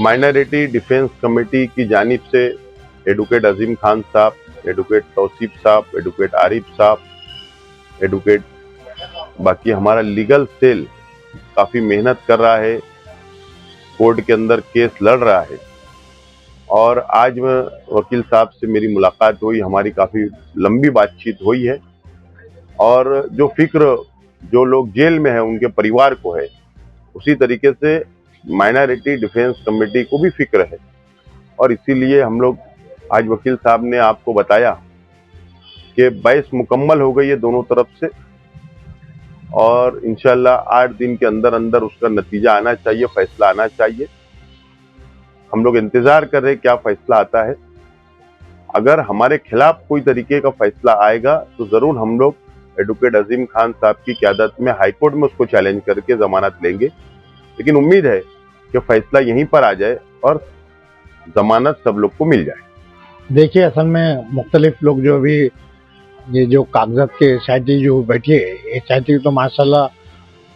Minority defence committee की जानिब से एडवोकेट अजीम खान साहब, एडवोकेट तौसीफ साहब, एडवोकेट आरिफ साहब, एडवोकेट बाकी हमारा लीगल सेल काफ़ी मेहनत कर रहा है, कोर्ट के अंदर केस लड़ रहा है। और आज वकील साहब से मेरी मुलाकात हुई, हमारी काफ़ी लंबी बातचीत हुई है। और जो फिक्र जो लोग जेल में हैं उनके परिवार को है, उसी तरीके से माइनॉरिटी डिफेंस कमेटी को भी फिक्र है। और इसीलिए हम लोग आज वकील साहब ने आपको बताया कि बहस मुकम्मल हो गई है दोनों तरफ से, और इंशाल्लाह 8 दिन के अंदर अंदर उसका नतीजा आना चाहिए, फैसला आना चाहिए। हम लोग इंतजार कर रहे हैं क्या फैसला आता है। अगर हमारे खिलाफ कोई तरीके का फैसला आएगा तो जरूर हम लोग एडवोकेट अजीम खान साहब की क़यादत में हाईकोर्ट में उसको चैलेंज करके जमानत लेंगे। लेकिन उम्मीद है कि फैसला यहीं पर आ जाए और जमानत सब लोग को मिल जाए। देखिए, असल में मुख्तलिफ लोग जो अभी ये जो कागजात के एसआईटी जो बैठी है, एसआईटी तो माशाल्लाह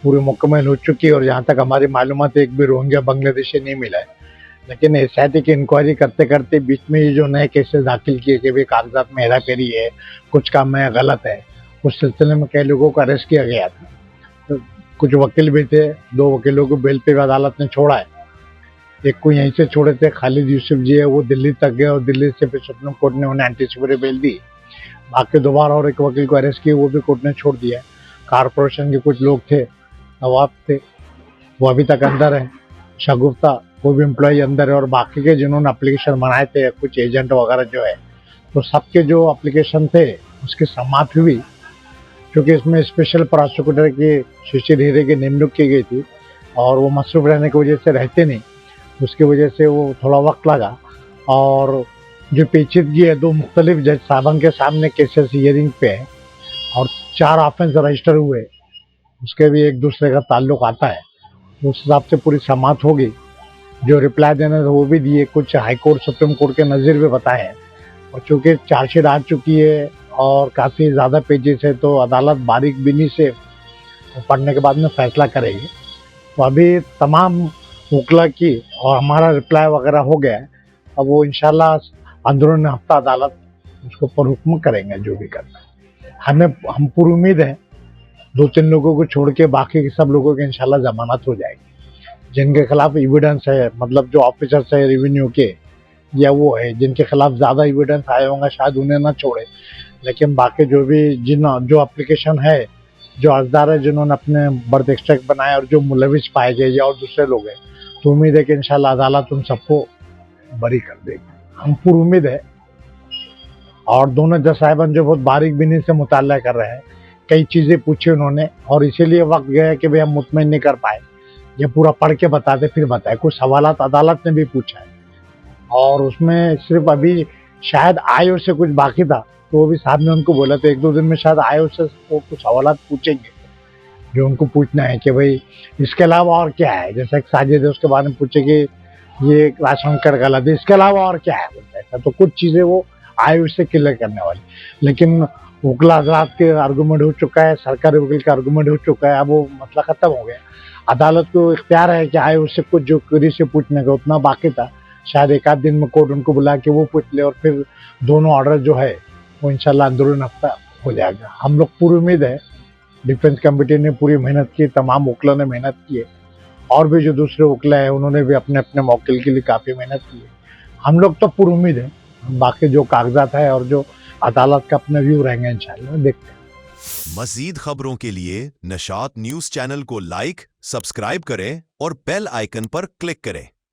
पूरी मुकम्मल हो चुकी है और जहाँ तक हमारी मालूमात एक भी रोहिंग्या बांग्लादेशी नहीं मिला है। लेकिन एसआईटी की इंक्वायरी करते करते बीच में ये जो नए केसेस दाखिल किए कि भाई कागजात में हेरा फेरी है, कुछ काम में गलत है, उस सिलसिले में कई लोगों को अरेस्ट किया गया था। तो कुछ वकील भी थे, 2 वकीलों को बेल पे अदालत ने छोड़ा है। एक को यहीं से छोड़े थे, खालिद यूसुफ जी है, वो दिल्ली तक गए और दिल्ली से फिर सुप्रीम कोर्ट ने उन्हें एंटीसिपेटरी बेल दी। बाकी दोबारा और एक वकील को अरेस्ट किया, वो भी कोर्ट ने छोड़ दिया। कारपोरेशन के कुछ लोग थे, नवाब थे, वो अभी तक अंदर है। शगुफ्ता वो भी एम्प्लॉय अंदर है। और बाकी के जिन्होंने एप्लीकेशन बनाए थे, कुछ एजेंट वगैरह जो है, तो सबके जो एप्लीकेशन थे उसकी समाप्त हुई। क्योंकि इसमें स्पेशल प्रोसिक्यूटर की शिशिर हीरे की निमणूक की गई थी और वो मसरूफ रहने की वजह से रहते नहीं, उसकी वजह से वो थोड़ा वक्त लगा। और जो पेचीदगी है, 2 मुख्तलिफ जज साहबान के सामने केसेस हियरिंग पे है और 4 ऑफेंस रजिस्टर हुए, उसके भी एक दूसरे का ताल्लुक आता है। उस हिसाब से पूरी समाप्त होगी। जो रिप्लाई देने थे वो भी दिए, कुछ हाई कोर्ट सुप्रीम कोर्ट के नज़ीर भी बताए हैं। और चूँकि चार्जशीट आ चुकी है और काफ़ी ज़्यादा पेजेस है, तो अदालत बारीक बीनी से पढ़ने के बाद में फैसला करेगी। तो अभी तमाम वकला की और हमारा रिप्लाई वगैरह हो गया है। अब वो इंशाल्लाह अंदरूनी हफ्ता अदालत उसको पर हुक्म करेंगे जो भी करना है। हम पूरी उम्मीद है 2-3 लोगों को छोड़ के बाकी के सब लोगों की इंशाल्लाह जमानत हो जाएगी। जिनके खिलाफ एविडेंस है, मतलब जो ऑफिसर्स है रेवेन्यू के या वो है जिनके खिलाफ ज़्यादा एविडेंस आए होंगे, शायद उन्हें ना छोड़े। लेकिन बाकी जो भी जो एप्लीकेशन है, जो अर्जदार है जिन्होंने अपने बर्थ एक्सट्रैक्ट बनाए और जो मुलविस पाए गए या और दूसरे लोग हैं, तो उम्मीद है कि इंशाल्लाह अदालत उन सबको बरी कर देगी। हम पूरी उम्मीद है। और दोनों जज साहिबान जो बहुत बारीक बीनी से मुताला कर रहे हैं, कई चीज़ें पूछी उन्होंने और इसीलिए वक्त गया कि भाई हम मुतमईन नहीं कर पाए, ये पूरा पढ़ के बताते फिर बताए। कुछ सवालात अदालत ने भी पूछा है और उसमें सिर्फ अभी शायद आयोग से कुछ बाकी था, तो वो भी साहब ने उनको बोला था 1-2 दिन में शायद आयोग से वो कुछ सवालात पूछेंगे जो उनको पूछना है कि भाई इसके अलावा और क्या है। जैसे एक साजिद है, उसके बारे में पूछे कि ये राशन कार्ड गलत है, इसके अलावा और क्या है बोलता है। तो कुछ चीज़ें वो आयोग से क्लियर करने वाली। लेकिन वकला हज़रात के आर्गूमेंट हो चुका है, सरकारी वकील का आर्गूमेंट हो चुका है, अब वो मसला ख़त्म हो गया। अदालत को इख्तियार है कि आयोग से कुछ जो क्वेरी से पूछने का उतना बाकी था, शायद 1 आध दिन में कोर्ट उनको बुला के वो पूछ ले और फिर दोनों ऑर्डर जो है वो इंशाल्लाह अंदरूनी हफ्ता हो जाएगा। हम लोग पूरी उम्मीद है। डिफेंस कमेटी ने पूरी मेहनत की, तमाम वकलों ने मेहनत की है और भी जो दूसरे वकला है उन्होंने भी अपने अपने मौकिल के लिए काफ़ी मेहनत की है। हम लोग तो पूरी उम्मीद है। बाकी जो कागजात है और जो अदालत का अपना व्यू रहेंगे इंशाल्लाह देखते हैं। मज़ीद खबरों के लिए नशात न्यूज़ चैनल को लाइक, सब्सक्राइब करें और बेल आइकन पर क्लिक करें।